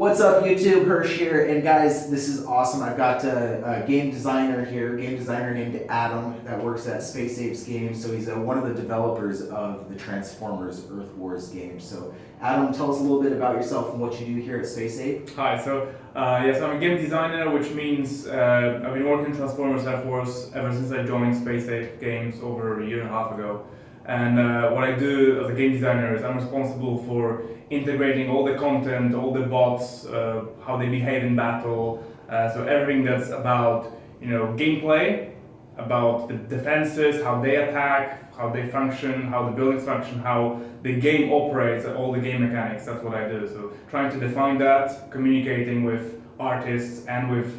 What's up, YouTube? Hirsch here, and guys, this is awesome. I've got a game designer here, game designer named Adam that works at Space Apes Games. So he's one of the developers of the Transformers Earth Wars game. So Adam, tell us a little bit about yourself and what you do here at Space Ape. Hi, yes, I'm a game designer, which means I've been working in Transformers Earth Wars ever since I joined Space Ape Games over a year and a half ago. And what I do as a game designer is I'm responsible for integrating all the content, all the bots, how they behave in battle, so everything that's about gameplay, about the defenses, how they attack, how they function, how the buildings function, how the game operates, all the game mechanics. That's what I do. So trying to define that, communicating with artists and with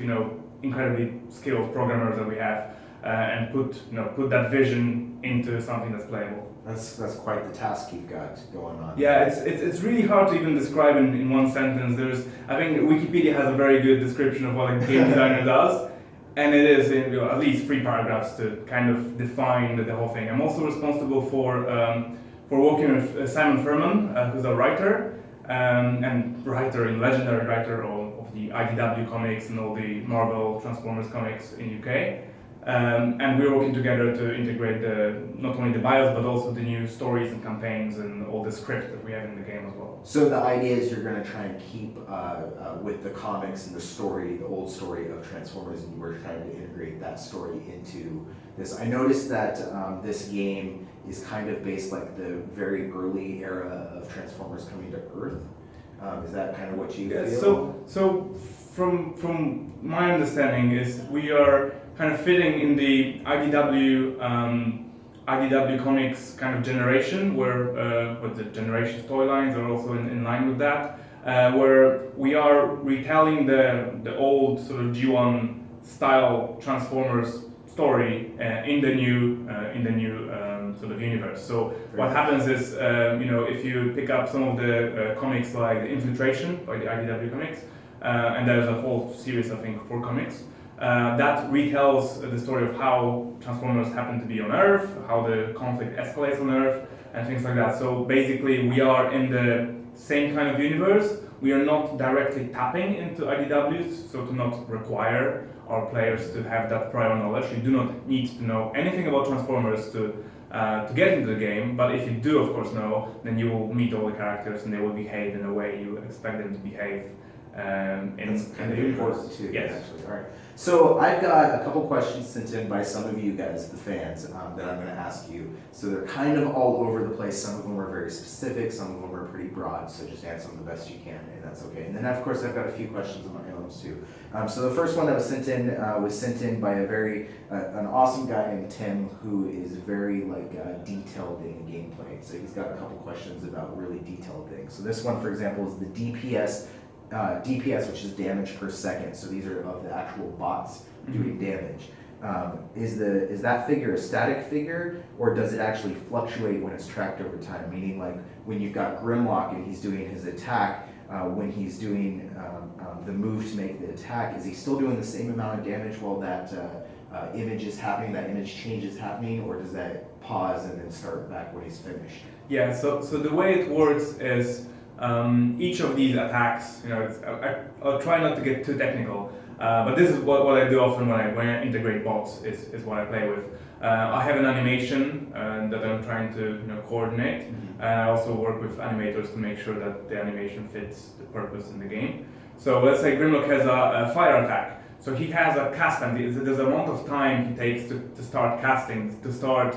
incredibly skilled programmers that we have, and put that vision into something that's playable. That's quite the task you've got going on. Yeah, it's really hard to even describe in one sentence. I think Wikipedia has a very good description of what a game designer does, and it is in at least 3 paragraphs to kind of define the whole thing. I'm also responsible for working with Simon Furman, who's a writer, and legendary writer of the IDW comics and all the Marvel Transformers comics in UK. And we're working together to integrate not only the bios but also the new stories and campaigns and all the script that we have in the game as well. So the idea is you're going to try and keep with the comics and the old story of Transformers, and we're trying to integrate that story into this. I noticed that this game is kind of based like the very early era of Transformers coming to Earth. Is that kind of what you feel? So from my understanding is we are kind of fitting in the IDW comics kind of generation, where with the Generations toy lines are also in line with that, where we are retelling the old sort of G1 style Transformers story in the new sort of universe. So what happens is if you pick up some of the comics like the Infiltration by the IDW comics, and there's a whole series, I think, 4 comics. That retells the story of how Transformers happen to be on Earth, how the conflict escalates on Earth, and things like that. So basically, we are in the same kind of universe. We are not directly tapping into IDWs, so to not require our players to have that prior knowledge. You do not need to know anything about Transformers to get into the game, but if you do, of course, know, then you will meet all the characters and they will behave in a way you expect them to behave. It's kind of important too. Yes. Actually. All right. So I've got a couple questions sent in by some of you guys, the fans, that I'm going to ask you. So they're kind of all over the place. Some of them are very specific. Some of them are pretty broad. So just answer them the best you can, and that's okay. And then of course I've got a few questions of my own too. So the first one that was sent in by an awesome guy named Tim, who is very detailed in gameplay. So he's got a couple questions about really detailed things. So this one, for example, is the DPS, which is damage per second. So these are of the actual bots doing damage. Is that figure a static figure, or does it actually fluctuate when it's tracked over time? Meaning, like when you've got Grimlock and he's doing his attack, when he's doing the move to make the attack, is he still doing the same amount of damage while that image is happening, that image change is happening, or does that pause and then start back when he's finished? Yeah. So the way it works is. Each of these attacks, I'll try not to get too technical, but this is what I do often when I integrate bots is what I play with. I have an animation that I'm trying to coordinate. I also work with animators to make sure that the animation fits the purpose in the game. So let's say Grimlock has a fire attack. So he has a cast time. There's an amount of time he takes to start casting, to start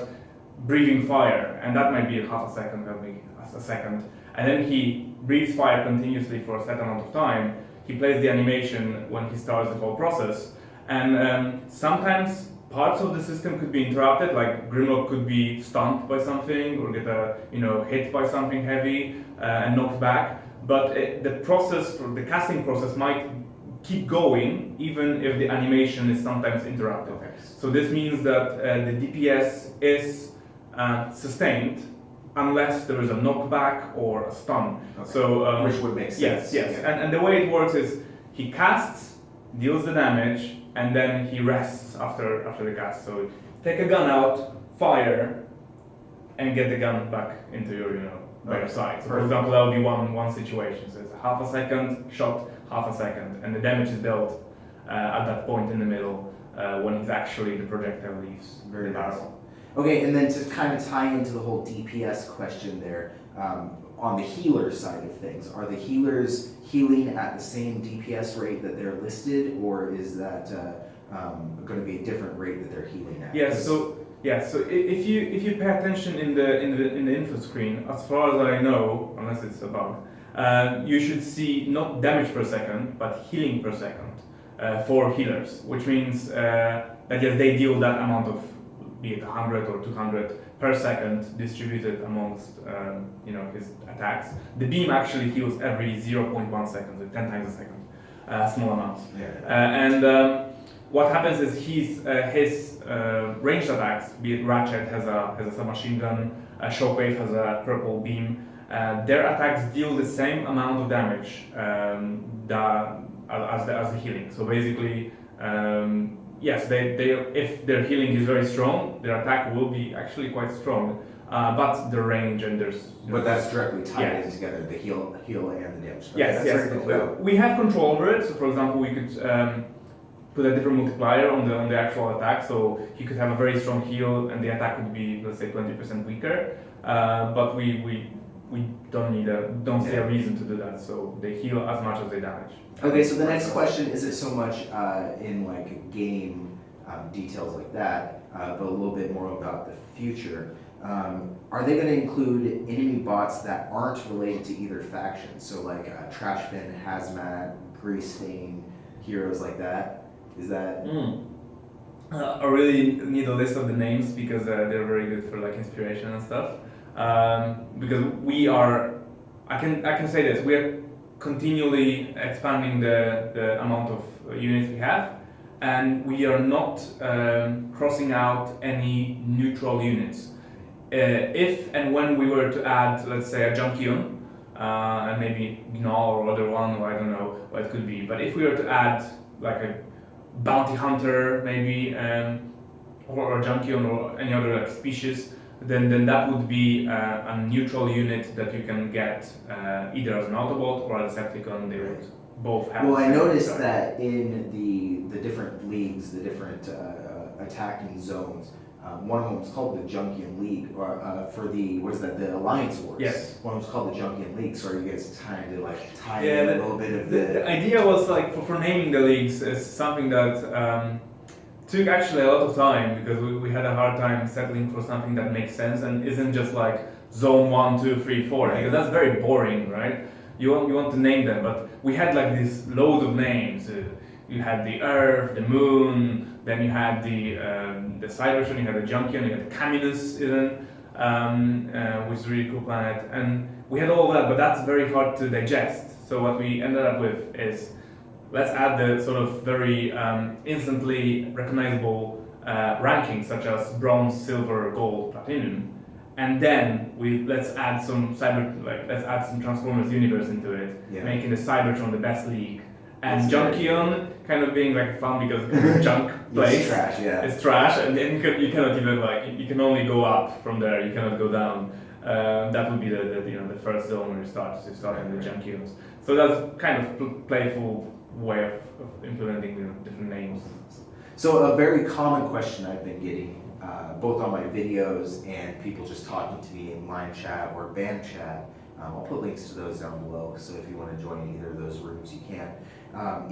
breathing fire, and that might be half a second, that might be a second. And then he breathes fire continuously for a set amount of time. He plays the animation when he starts the whole process. And sometimes parts of the system could be interrupted, like Grimlock could be stunned by something or get hit by something heavy and knocked back. But the casting process might keep going even if the animation is sometimes interrupted. Okay. So this means that the DPS is sustained unless there is a knockback or a stun. Okay. So which would make sense. Yes. Yeah. And the way it works is he casts, deals the damage, and then he rests after the cast. So take a gun out, fire, and get the gun back into your by your side. So for Perfect. example, that would be one situation. So it's a half a second shot, half a second, and the damage is dealt at that point in the middle when he's actually the projectile leaves Very the nice. barrel. Okay, and then to kind of tie into the whole DPS question there, on the healer side of things, are the healers healing at the same DPS rate that they're listed, or is that going to be a different rate that they're healing at? So if you pay attention in the info screen, as far as I know, unless it's a bug, you should see not damage per second, but healing per second for healers, which means that yes, they deal that amount of, be it 100 or 200 per second distributed amongst his attacks. The beam actually heals every 0.1 seconds, so 10 times a second, small amounts. Yeah. What happens is his ranged attacks, be it Ratchet has a submachine gun, Shockwave has a purple beam. Their attacks deal the same amount of damage as the healing. So basically, yes, they if their healing is very strong, their attack will be actually quite strong. But the range and But that's directly tied Yes. in together, the heal and the damage. Okay, Yes, that's yes. very good to know. We have control over it. So for example, we could put a different multiplier on the actual attack. So he could have a very strong heal, and the attack would be, let's say, 20% weaker. But we don't see a reason to do that. So they heal as much as they damage. Okay, so the next question isn't so much in like game details like that, but a little bit more about the future. Are they going to include enemy bots that aren't related to either faction? So like Trash Bin, Hazmat, Grease Stain, heroes like that? Is that? I really need a list of the names because they're very good for like inspiration and stuff. Because I can say this, we are continually expanding the amount of units we have, and we are not crossing out any neutral units. If and when we were to add, let's say, a Junkion, and maybe Gnaw or other one, or I don't know what it could be, but if we were to add like a Bounty Hunter, maybe, or a Junkion or any other like species, then that would be a neutral unit that you can get either as an Autobot or a Decepticon. They would both have. Well, I noticed that in the different leagues, the different attacking zones, one of them is called the Junkion League, or for the, what is that, the Alliance Wars. Yes. One of them is called the Junkion League. So are you guys trying to like tie Yeah, in a little bit of the idea was like for naming the leagues is something that took actually a lot of time because we had a hard time settling for something that makes sense and isn't just like zone 1, 2, 3, 4, because that's very boring, right? You want to name them, but we had like this load of names. You had the Earth, the Moon, then you had the Cybertron, you had the Junkion, you had the Caminus even, which is a really cool planet, and we had all that, but that's very hard to digest. So what we ended up with is, let's add the sort of very instantly recognizable rankings such as bronze, silver, gold, platinum, and then let's add some Transformers universe into it, making the Cybertron the best league, and Junkion kind of being like fun because junk place. It's trash, yeah. It's trash, and then you cannot even you can only go up from there. You cannot go down. That would be the first zone where you start in the Junkions. So that's kind of playful way of implementing different names. So a very common question I've been getting, both on my videos and people just talking to me in line chat or band chat, I'll put links to those down below, so if you want to join either of those rooms you can,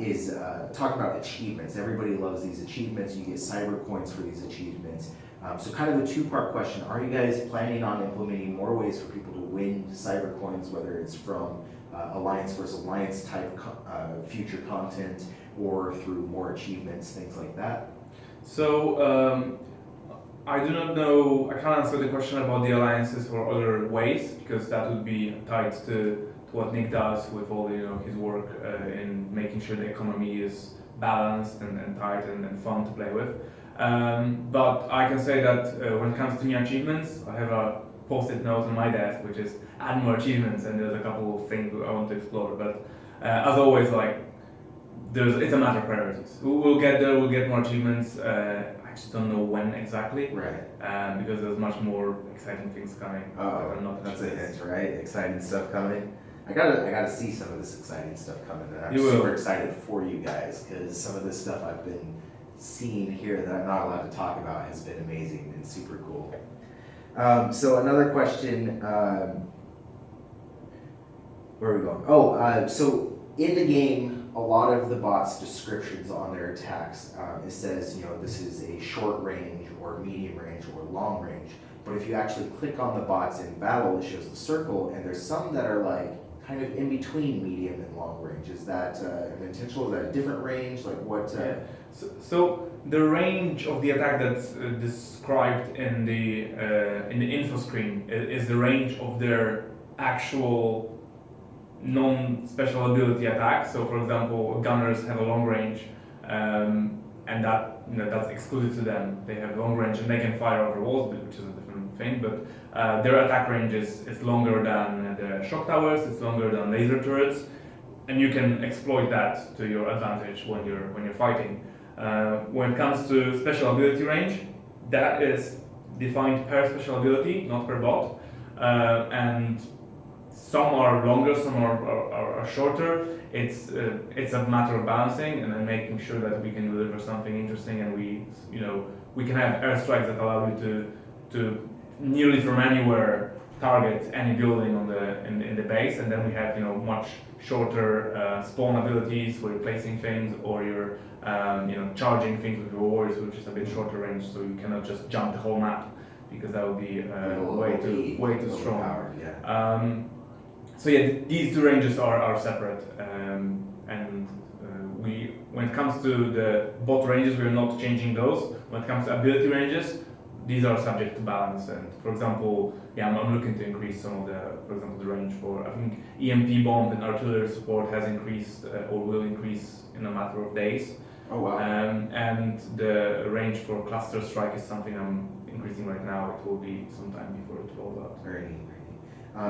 is talking about achievements. Everybody loves these achievements. You get cyber coins for these achievements. So kind of a two-part question. Are you guys planning on implementing more ways for people to win cyber coins, whether it's from Alliance versus Alliance type future content or through more achievements, things like that? So I do not know, I can't answer the question about the alliances or other ways because that would be tied to what Nick does with all his work in making sure the economy is balanced and tight and fun to play with. But I can say that when it comes to new achievements, I have a post-it note on my desk which is add more achievements, and there's a couple of things I want to explore. But as always, it's a matter of priorities. We'll get there, we'll get more achievements. I I just don't know when exactly. Right. Because there's much more exciting things coming. that Oh, are not that's a just- hint, right? Exciting stuff coming. I gotta see some of this exciting stuff coming, and I'm You will. super excited for you guys because some of this stuff I've been seeing here that I'm not allowed to talk about has been amazing and super cool. So another question. Where are we going? Oh, so in the game, a lot of the bots' descriptions on their attacks, it says, this is a short range or medium range or long range. But if you actually click on the bots in battle, it shows the circle, and there's some that are like kind of in between medium and long range. Is that an intentional? Is that a different range? Like what? Yeah. So the range of the attack that's described in the info screen is the range of their actual non-special ability attack. So, for example, gunners have a long range, and that's exclusive to them. They have long range and they can fire over walls, which is a different thing. But their attack range is longer than the shock towers. It's longer than laser turrets, and you can exploit that to your advantage when you're fighting. When it comes to special ability range, that is defined per special ability, not per bot, and some are longer, some are shorter. It's a matter of balancing and then making sure that we can deliver something interesting, and we can have airstrikes that allow you to nearly from anywhere target any building in the base, and then we have much shorter spawn abilities where you're placing things or you're charging things with your warriors, which is a bit shorter range, so you cannot just jump the whole map because that would be way too strong. Powered, yeah. So yeah, these two ranges are separate, and when it comes to the bot ranges, we're not changing those. When it comes to ability ranges, these are subject to balance. And for example, I'm looking to increase some of the range for, I think EMP bomb and artillery support has increased or will increase in a matter of days. Oh wow. And the range for cluster strike is something I'm increasing right now. It will be sometime before it rolls out. Very neat.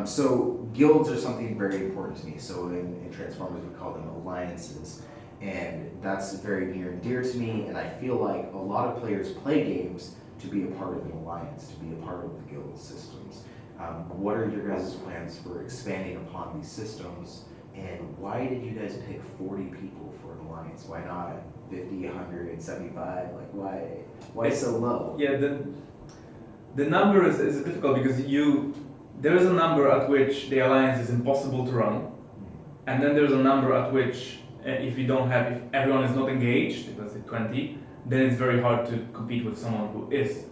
So guilds are something very important to me. So in Transformers we call them alliances, and that's very near and dear to me, and I feel like a lot of players play games to be a part of an alliance, to be a part of the guild systems. What are your guys' plans for expanding upon these systems, and why did you guys pick 40 people for an alliance? Why not 50, 100, 75? Like why so low? Yeah, the number is difficult because there is a number at which the alliance is impossible to run, and then there's a number at which if everyone is not engaged, let's say 20, then it's very hard to compete with someone who is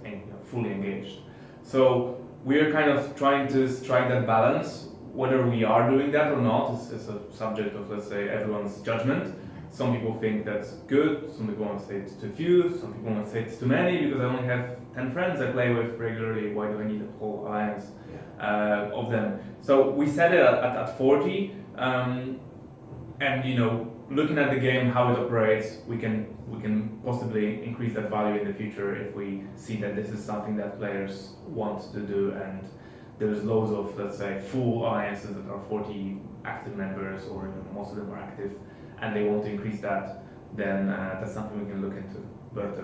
fully engaged. So we're kind of trying to strike that balance. Whether we are doing that or not is a subject of, let's say, everyone's judgment. Some people think that's good, some people want to say it's too few, some people want to say it's too many because I only have 10 friends I play with regularly, why do I need a whole alliance of them? So we set it at 40, and looking at the game, how it operates, we can possibly increase that value in the future if we see that this is something that players want to do, and there's loads of, let's say, full alliances that are 40 active members, or most of them are active, and they want to increase that, then that's something we can look into. But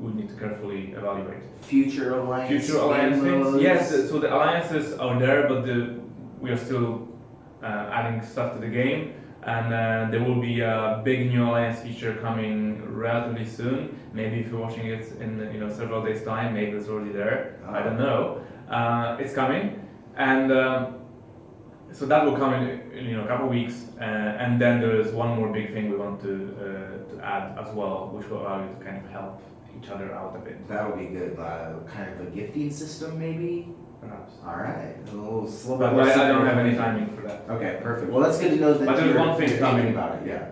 we need to carefully evaluate. Future alliance things? Yes, so the alliances are there, but we are still adding stuff to the game. And there will be a big new alliance feature coming relatively soon. Maybe if you're watching it in several days' time, maybe it's already there. I don't know. It's coming, and so that will come in a couple of weeks. And then there is one more big thing we want to add as well, which will allow you to kind of help each other out a bit. That would be good. Kind of a gifting system, maybe. Perhaps. All right. A little slow. But I don't have any timing for that. Okay, perfect. Well, that's good to know that but there's one thing you're coming thinking about it. Yeah.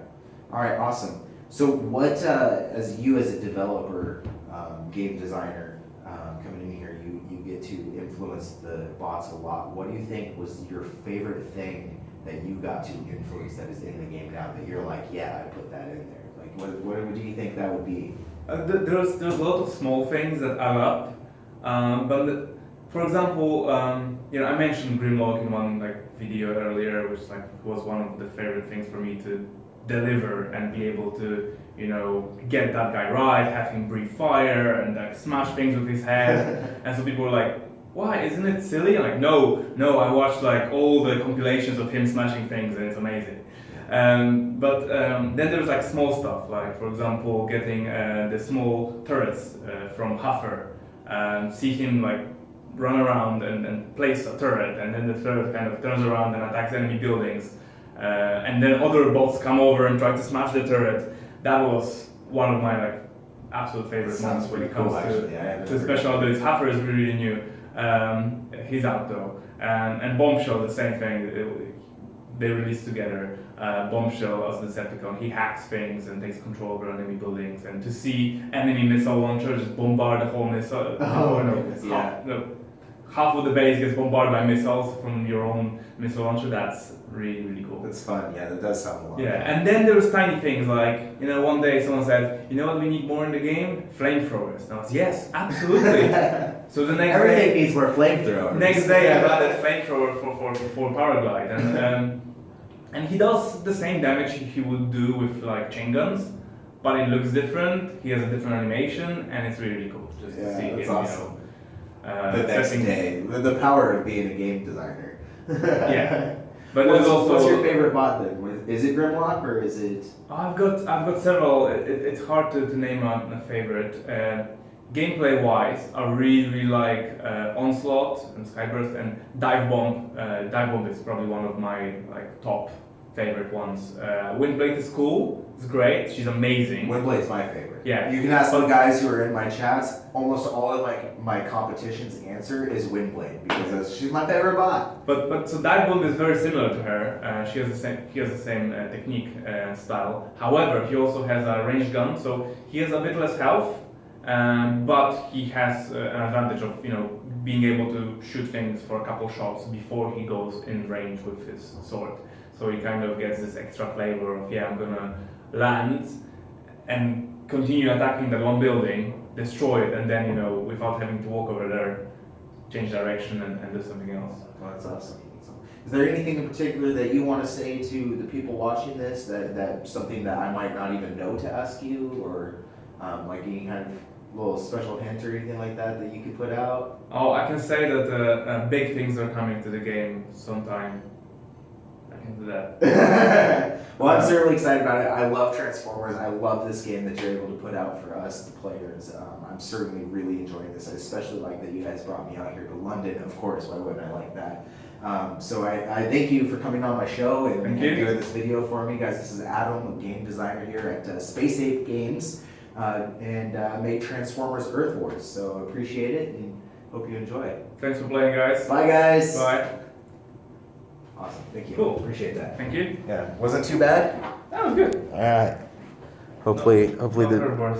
All right, awesome. So, what as a developer, game designer, coming in here, you get to influence the bots a lot. What do you think was your favorite thing that you got to influence that is in the game now that you're like, yeah, I put that in there? Like, what do you think that would be? There's a lot of small things that add up, but. For example, I mentioned Grimlock in one video earlier, which was one of the favorite things for me to deliver and be able to, you know, get that guy right, have him breathe fire and like smash things with his head. And so people were like, why, isn't it silly? I'm like, no, I watched like all the compilations of him smashing things and it's amazing. But then there's like small stuff, like for example, getting the small turrets from Huffer. See him like run around and place a turret, and then the turret kind of turns around and attacks enemy buildings. And then other bots come over and try to smash the turret. That was one of my like absolute favorite moments when it comes to special abilities. Huffer is really new. He's out though. And Bombshell, the same thing. They released together. Bombshell as the Decepticon. He hacks things and takes control over enemy buildings. And to see enemy missile launchers just bombard the whole missile. Half of the base gets bombarded by missiles from your own missile launcher. That's really, really cool. That's fun. Yeah, that does sound a lot. Yeah, and then there was tiny things like, you know, one day someone said, you know what we need more in the game? Flamethrowers. And I was, yes, absolutely. So the next everything day, needs more flamethrowers. Next day I got that flamethrower for Paraglide, and he does the same damage he would do with like chain guns, but it looks different. He has a different animation, and it's really, really cool just to see him. That's awesome. You know, the next day, the power of being a game designer. Yeah, but there's also. What's your favorite bot then? Is it Grimlock or is it? I've got several. It's hard to name a favorite. Gameplay wise, I really like Onslaught and Skyburst and Dive Bomb. Dive Bomb is probably one of my like top favorite ones. Windblade is cool. It's great. She's amazing. Windblade's my favorite. Yeah. You can ask the guys who are in my chats. Almost all of my competition's answer is Windblade because she's my favorite bot. But so Dive Bomb is very similar to her. He has the same technique style. However, he also has a ranged gun, so he has a bit less health. But he has an advantage of, you know, being able to shoot things for a couple shots before he goes in range with his sword. So he kind of gets this extra flavor of, yeah, I'm gonna land and continue attacking that one building, destroy it, and then, you know, without having to walk over there, change direction and do something else. Well, that's awesome. Is there anything in particular that you want to say to the people watching this that something that I might not even know to ask you, or like any kind of little special hint or anything like that you could put out? Oh, I can say that big things are coming to the game sometime. I can do that. Well, I'm certainly excited about it. I love Transformers. I love this game that you're able to put out for us, the players. I'm certainly really enjoying this. I especially like that you guys brought me out here to London, of course. Why wouldn't I like that? So I thank you for coming on my show and doing this video for me. Guys, this is Adam, a game designer here at Space Ape Games. And made Transformers Earth Wars. So appreciate it and hope you enjoy it. Thanks for playing, guys. Bye, guys. Bye. Awesome. Thank you. Cool. Appreciate that. Thank you. Yeah. Wasn't too bad? That was good. All right. Hopefully Not the heard worse.